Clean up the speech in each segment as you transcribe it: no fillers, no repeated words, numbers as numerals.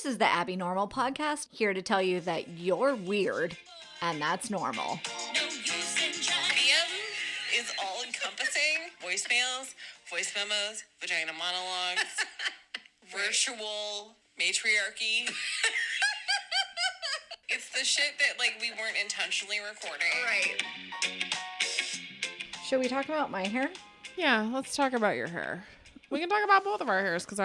This is the Abbey Normal Podcast, here to tell you that you're weird, and that's normal. VM is all-encompassing. Voicemails, voice memos, vagina monologues, virtual matriarchy. It's the shit that, we weren't intentionally recording. Right. Should we talk about my hair? Yeah, let's talk about your hair. We can talk about both of our hairs because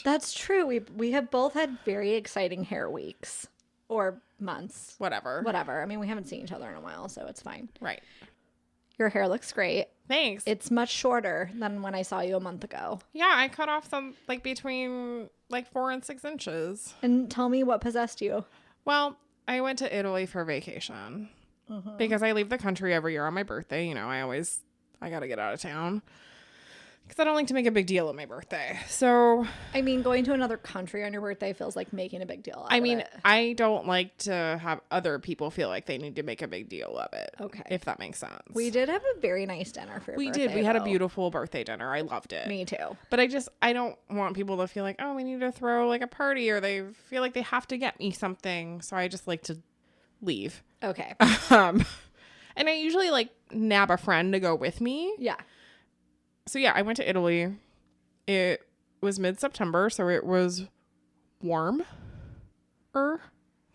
That's true. We have both had very exciting hair weeks. Or months. Whatever. I mean, we haven't seen each other in a while, so it's fine. Right. Your hair looks great. Thanks. It's much shorter than when I saw you a month ago. Yeah, I cut off some, between, 4 and 6 inches. And tell me what possessed you. Well, I went to Italy for vacation. Because I leave the country every year on my birthday. You know, I got to get out of town. Because I don't like to make a big deal of my birthday. So, I mean, going to another country on your birthday feels like making a big deal out of it. I don't like to have other people feel like they need to make a big deal of it. Okay. If that makes sense. We did have a very nice dinner for your birthday. We did. We had a though. beautiful birthday dinner. I loved it. Me too. But I don't want people to feel like, oh, we need to throw a party, or they feel like they have to get me something. So I just like to leave. Okay. And I usually nab a friend to go with me. Yeah. So yeah, I went to Italy. It was mid-September, so it was warmer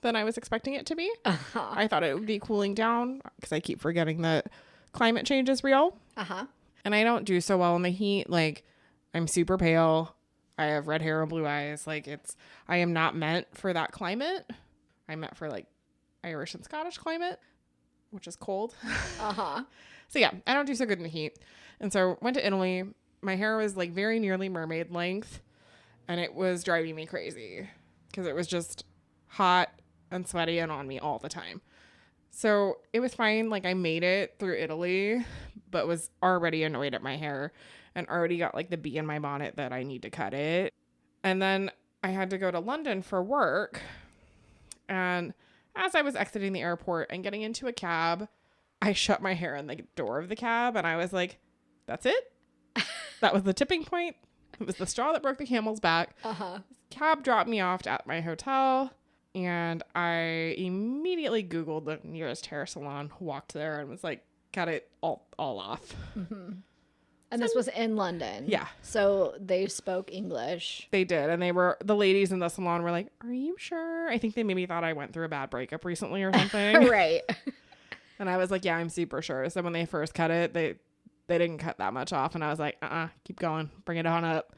than I was expecting it to be. Uh-huh. I thought it would be cooling down because I keep forgetting that climate change is real. Uh-huh. And I don't do so well in the heat. I'm super pale. I have red hair and blue eyes. I am not meant for that climate. I'm meant for Irish and Scottish climate, which is cold. Uh-huh. So yeah, I don't do so good in the heat. And so went to Italy. My hair was very nearly mermaid length, and it was driving me crazy because it was just hot and sweaty and on me all the time. So it was fine. I made it through Italy, but was already annoyed at my hair and already got the bee in my bonnet that I need to cut it. And then I had to go to London for work. And as I was exiting the airport and getting into a cab, I shut my hair in the door of the cab, and I was like, that's it? That was the tipping point. It was the straw that broke the camel's back. Uh-huh. Cab dropped me off at my hotel, and I immediately Googled the nearest hair salon, walked there, and was like, got it all off. Mm-hmm. And this was in London. Yeah. So they spoke English. They did. And the ladies in the salon were like, are you sure? I think they maybe thought I went through a bad breakup recently or something. Right. And I was like, yeah, I'm super sure. So when they first cut it, they didn't cut that much off. And I was like, keep going. Bring it on up.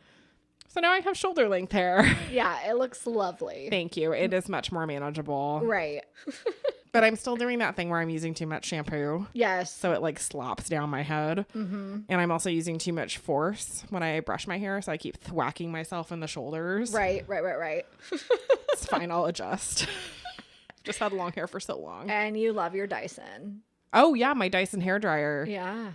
So now I have shoulder length hair. Yeah, it looks lovely. Thank you. It is much more manageable. Right. But I'm still doing that thing where I'm using too much shampoo. Yes. So it slops down my head. Mm-hmm. And I'm also using too much force when I brush my hair. So I keep thwacking myself in the shoulders. Right. It's fine. I'll adjust. Just had long hair for so long. And you love your Dyson. Oh, yeah. My Dyson hairdryer. Yeah.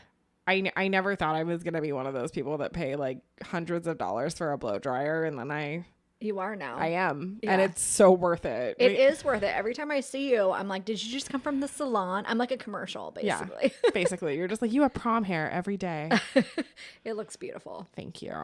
I never thought I was going to be one of those people that pay hundreds of dollars for a blow dryer. And then You are now. I am. Yeah. And it's so worth it. It is worth it. Every time I see you, I'm like, did you just come from the salon? I'm like a commercial, basically. Yeah, basically. You're just you have prom hair every day. It looks beautiful. Thank you.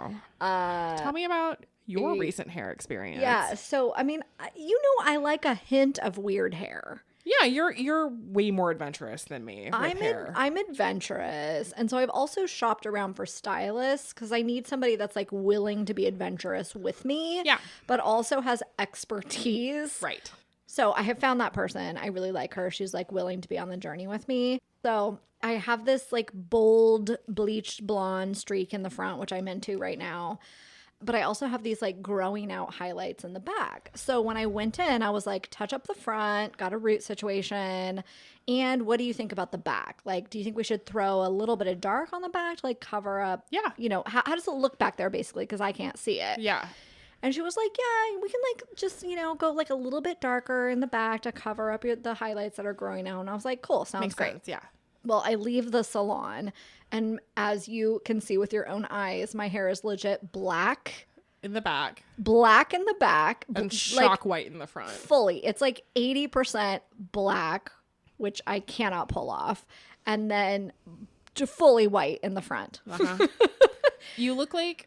Tell me about your recent hair experience. Yeah. So, I mean, I like a hint of weird hair. Yeah, you're way more adventurous than me with hair. I'm adventurous. And so I've also shopped around for stylists because I need somebody that's willing to be adventurous with me. Yeah. But also has expertise. Right. So I have found that person. I really like her. She's willing to be on the journey with me. So I have this bold bleached blonde streak in the front, which I'm into right now. But I also have these growing out highlights in the back. So when I went in, I was touch up the front, got a root situation. And what do you think about the back? Do you think we should throw a little bit of dark on the back to cover up? Yeah. How does it look back there basically? Because I can't see it. Yeah. And she was like, yeah, we can just, go a little bit darker in the back to cover up the highlights that are growing out. And I was like, cool, sounds Makes great. sense, yeah. Well, I leave the salon, and as you can see with your own eyes, my hair is legit black. In the back. Black in the back. And shock white in the front. Fully. It's 80% black, which I cannot pull off. And then fully white in the front. Uh-huh. You look like...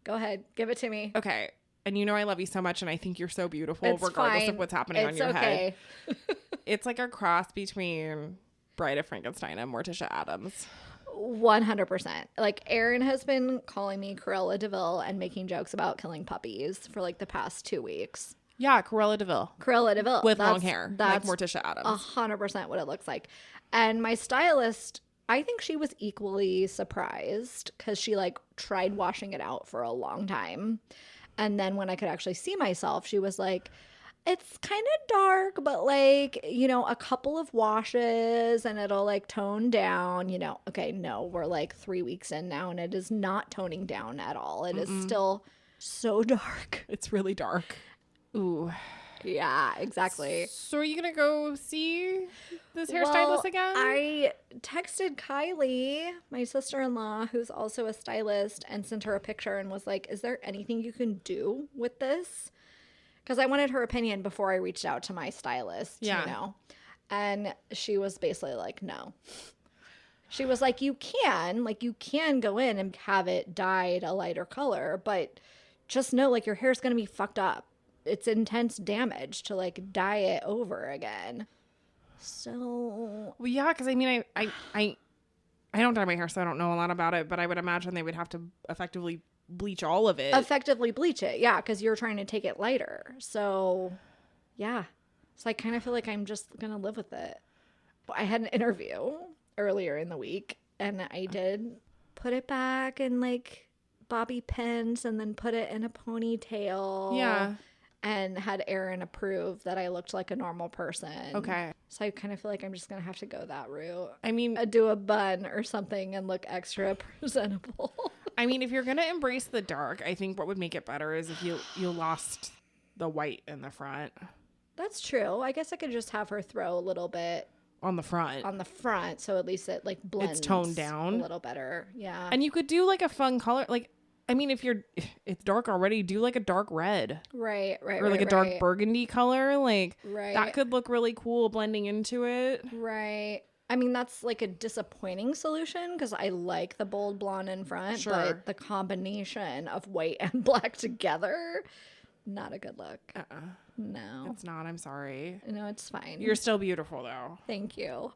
Go ahead. Give it to me. Okay. and you know I love you so much, and I think you're so beautiful, It's regardless fine. of what's happening on It's your okay. head. It's like a cross between Bride of Frankenstein and Morticia Addams. 100%. Like, Aaron has been calling me Cruella DeVille and making jokes about killing puppies for like the past 2 weeks. Yeah, Cruella DeVille. Cruella DeVille. With long hair, like That's Morticia Addams. 100% what it looks like. And my stylist, I think she was equally surprised because she like tried washing it out for a long time. And then when I could actually see myself, she was like, it's kind of dark, but like, you know, a couple of washes and it'll like tone down, you know. Okay, no, we're like 3 weeks in now and it is not toning down at all. It is still so dark. It's really dark. Ooh. Yeah, exactly. So are you going to go see this hairstylist again? I texted Kylie, my sister-in-law, who's also a stylist, and sent her a picture and was like, is there anything you can do with this? Because I wanted her opinion before I reached out to my stylist, you know. And she was basically like, no. She was like, you can go in and have it dyed a lighter color, but just know, like, your hair's going to be fucked up. It's intense damage to, like, dye it over again. So. Well, yeah, because I mean, I don't dye my hair, so I don't know a lot about it, but I would imagine they would have to effectively bleach all of it. Effectively bleach it, yeah, because you're trying to take it lighter. So, yeah. So I kind of feel like I'm just going to live with it. I had an interview earlier in the week, and I did put it back in, like, bobby pins and then put it in a ponytail. Yeah. And had Aaron approve that I looked like a normal person. Okay. So I kind of feel like I'm just going to have to go that route. I mean, Do a bun or something and look extra presentable. I mean, if you're going to embrace the dark, I think what would make it better is if you lost the white in the front. That's true. I guess I could just have her throw a little bit on the front. So at least it like blends. It's toned down a little better. Yeah. And you could do like a fun color, like, I mean, if it's dark already, do like a dark red. Right. Or like a dark burgundy color. Like, right. That could look really cool blending into it. Right. I mean, that's like a disappointing solution because I like the bold blonde in front, Sure. but the combination of white and black together, not a good look. No. It's not. I'm sorry. No, it's fine. You're still beautiful, though. Thank you.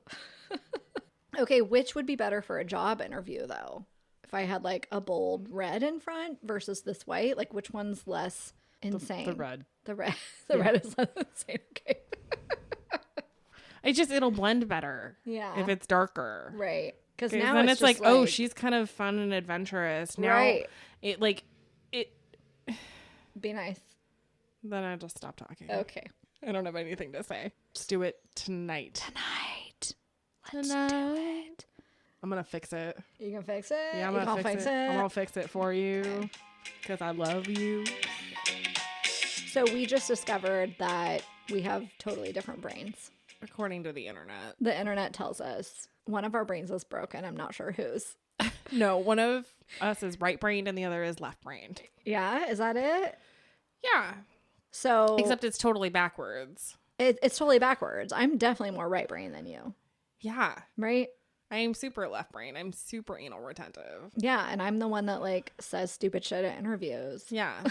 Okay, which would be better for a job interview, though? If I had like a bold red in front versus this white, like which one's less insane? The red. The red. The red is less insane. Okay. It'll blend better. Yeah. If it's darker. Right. Because Then now it's just like, oh, she's kind of fun and adventurous. Now right. It Be nice. Then I just stop talking. Okay. I don't have anything to say. Let's do it tonight. Let's do it. I'm gonna fix it. You can fix it? Yeah, I'm You gonna can fix it. I'm gonna fix it for you because I love you. So we just discovered that we have totally different brains. According to the internet. The internet tells us one of our brains is broken. I'm not sure whose. No, one of us is right-brained and the other is left-brained. Yeah, is that it? Yeah. So Except it's totally backwards. it's totally backwards. I'm definitely more right brain than you. Yeah. Right? I am super left-brained. I'm super anal retentive. Yeah, and I'm the one that like says stupid shit at interviews. Yeah.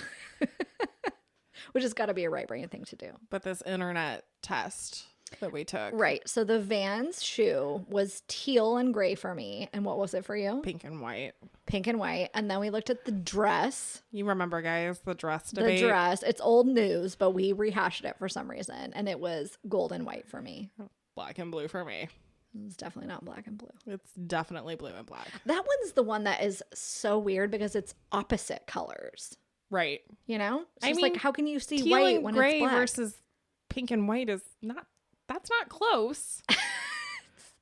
Which has got to be a right brain thing to do. But this internet test that we took. Right. So the Vans shoe was teal and gray for me. And what was it for you? Pink and white. Pink and white. And then we looked at the dress. You remember, guys, the dress debate? The dress. It's old news, but we rehashed it for some reason. And it was gold and white for me. Black and blue for me. It's definitely not black and blue. It's definitely blue and black. That one's the one that is so weird because it's opposite colors. Right. You know? It's I just mean, like, how can you see teal white and when gray it's black? versus pink and white is not, that's not close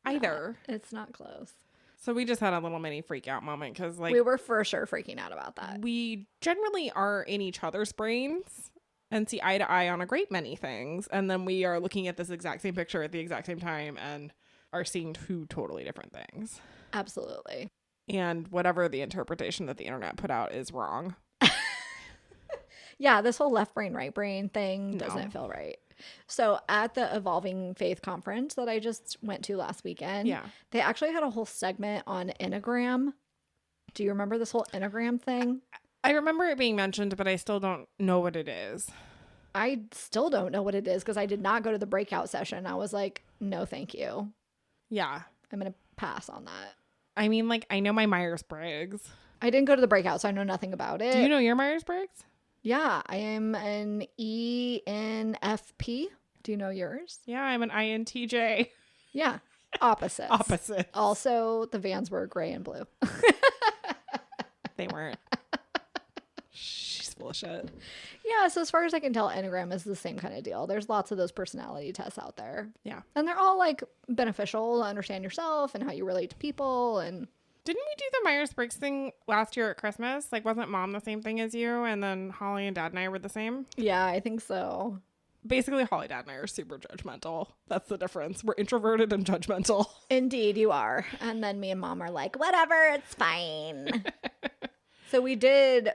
either. It's not close. So we just had a little mini freak out moment because like We were for sure freaking out about that. we generally are in each other's brains and see eye to eye on a great many things. And then we are looking at this exact same picture at the exact same time and are seeing two totally different things. Absolutely. And whatever the interpretation that the internet put out is wrong. Yeah, this whole left brain, right brain thing doesn't No. feel right. So at the Evolving Faith conference that I just went to last weekend, Yeah. they actually had a whole segment on Enneagram. Do you remember this whole Enneagram thing? I remember it being mentioned, but I still don't know what it is. I still don't know what it is because I did not go to the breakout session. I was like, no, thank you. Yeah. I'm going to pass on that. I mean, like, I know my Myers-Briggs. I didn't go to the breakout, so I know nothing about it. Do you know your Myers-Briggs? Yeah, I am an ENFP. Do you know yours? Yeah, I'm an INTJ. Yeah, opposites. Opposite. Also, the vans were gray and blue. They weren't. She's full of shit. Yeah, so as far as I can tell, Enneagram is the same kind of deal. There's lots of those personality tests out there. Yeah. And they're all like beneficial to understand yourself and how you relate to people. And Didn't we do the Myers-Briggs thing last year at Christmas? Like, wasn't Mom the same thing as you? And then Holly and Dad and I were the same? yeah, I think so. Basically, Holly, Dad, and I are super judgmental. That's the difference. We're introverted and judgmental. Indeed, you are. And then me and Mom are like, whatever, it's fine. So we did,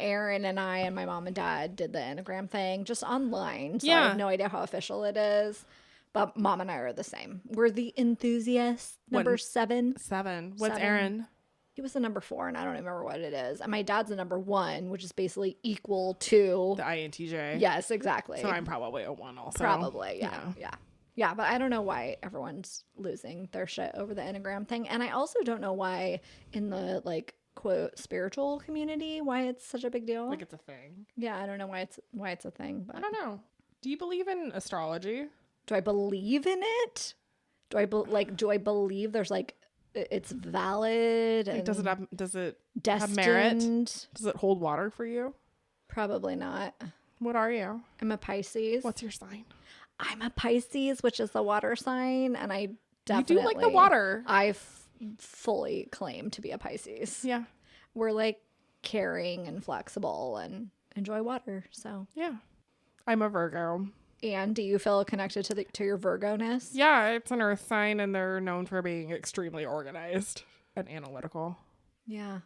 Aaron and I and my mom and dad did the Enneagram thing just online. So I Yeah. have no idea how official it is. But Mom and I are the same. We're the enthusiasts. Number What- 7. 7. What's 7. Aaron? He was the number 4, and I don't remember what it is. And my dad's the number 1, which is basically equal to. The INTJ. Yes, exactly. So I'm probably a 1 also. Probably, yeah. Yeah, but I don't know why everyone's losing their shit over the Enneagram thing. And I also don't know why in the, like, quote, spiritual community, why it's such a big deal. Like, it's a thing. Yeah, I don't know why it's a thing. But I don't know. Do you believe in astrology? do I believe in it? Do I believe there's, like, it's valid? Like, And does it have destined? merit? Does it hold water for you? Probably not. What are you? I'm a Pisces. What's your sign? I'm a Pisces, which is the water sign, and I definitely You do like the water. I fully claim to be a Pisces. Yeah. We're like caring and flexible and enjoy water. So, Yeah. I'm a Virgo. and do you feel connected to your Virgo-ness? Yeah, it's an earth sign and they're known for being extremely organized and analytical. Yeah.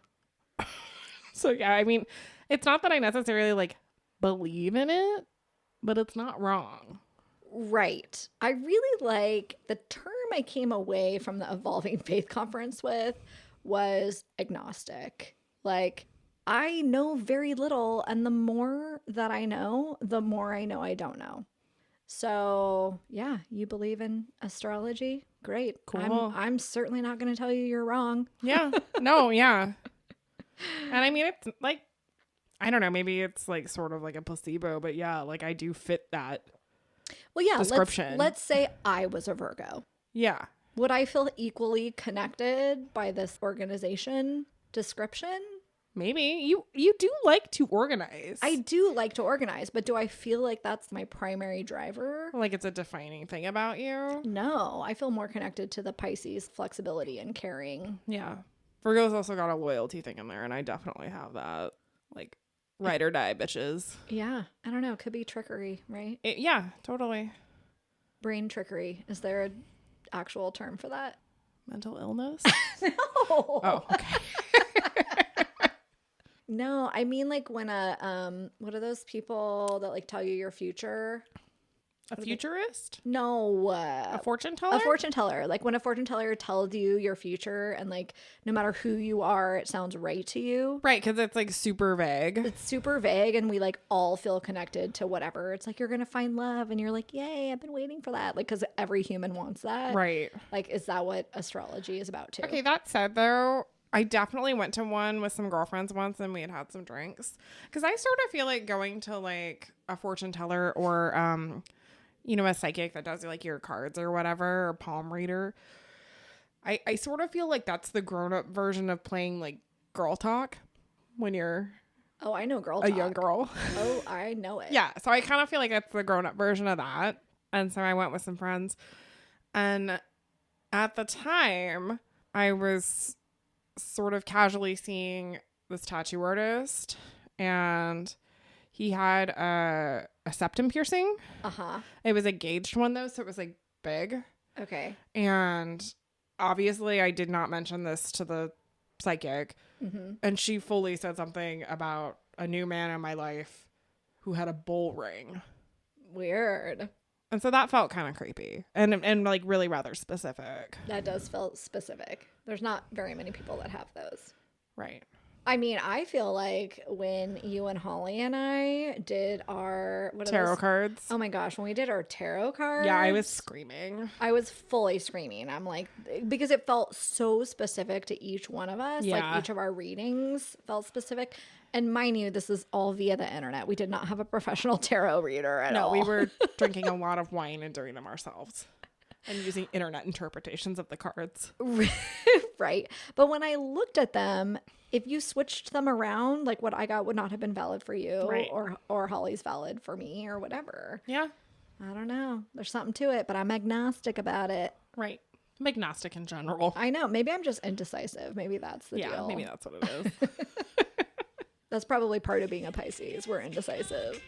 So yeah, I mean, it's not that I necessarily like believe in it, but it's not wrong. Right. I really like the term I came away from the Evolving Faith Conference with was agnostic. Like, I know very little, and the more that I know, the more I know I don't know. So, yeah, you believe in astrology? Great. Cool. I'm certainly not going to tell you you're wrong. Yeah. No, yeah. And I mean, it's like, I don't know, maybe it's like sort of like a placebo, but yeah, like I do fit that. Well, yeah, Description. let's say I was a Virgo. Yeah. Would I feel equally connected by this organization description? Maybe. You do like to organize. I do like to organize, but do I feel like that's my primary driver? Like it's a defining thing about you. No, I feel more connected to the Pisces flexibility and caring. Yeah. Virgo's also got a loyalty thing in there, and I definitely have that. Like, ride or die, bitches. Yeah, I don't know. It could be trickery, right? Yeah, totally. Brain trickery. Is there an actual term for that? Mental illness? No. Oh, okay. No, I mean like when what are those people that like tell you your future? A futurist? No. A fortune teller? A fortune teller. Like when a fortune teller tells you your future and like no matter who you are, it sounds right to you. Right, because it's like super vague. It's super vague and we like all feel connected to whatever. It's like you're going to find love and you're like, yay, I've been waiting for that. Like, because every human wants that. Right. Like, is that what astrology is about too? Okay, that said though, I definitely went to one with some girlfriends once and we had some drinks. Because I sort of feel like going to like a fortune teller or, you know, a psychic that does like your cards or whatever, or palm reader. I sort of feel like that's the grown-up version of playing like girl talk when you're Oh, I know girl a talk. young girl. Oh, I know it. Yeah, so I kind of feel like that's the grown-up version of that. And so I went with some friends. And at the time, I was sort of casually seeing this tattoo artist, and he had a septum piercing. Uh-huh. It was a gauged one though, so it was like big. Okay. And obviously I did not mention this to the psychic. Mm-hmm. And she fully said something about a new man in my life who had a bull ring. Weird. And so that felt kind of creepy and like really rather specific. That does feel specific. There's not very many people that have those. Right. I mean, I feel like when you and Holly and I did our Tarot cards. Oh my gosh, when we did our tarot cards. Yeah, I was screaming. I was fully screaming. I'm like, because it felt so specific to each one of us. Yeah. Like each of our readings felt specific. And mind you, this is all via the internet. We did not have a professional tarot reader at all. No, we were drinking a lot of wine and doing them ourselves and using internet interpretations of the cards. Right. But when I looked at them, if you switched them around, like what I got would not have been valid for you, Right. or Holly's valid for me or whatever. Yeah. I don't know. There's something to it, but I'm agnostic about it. Right. I'm agnostic in general. I know. Maybe I'm just indecisive. Maybe that's the Yeah, deal. maybe that's what it is. That's probably part of being a Pisces. We're indecisive.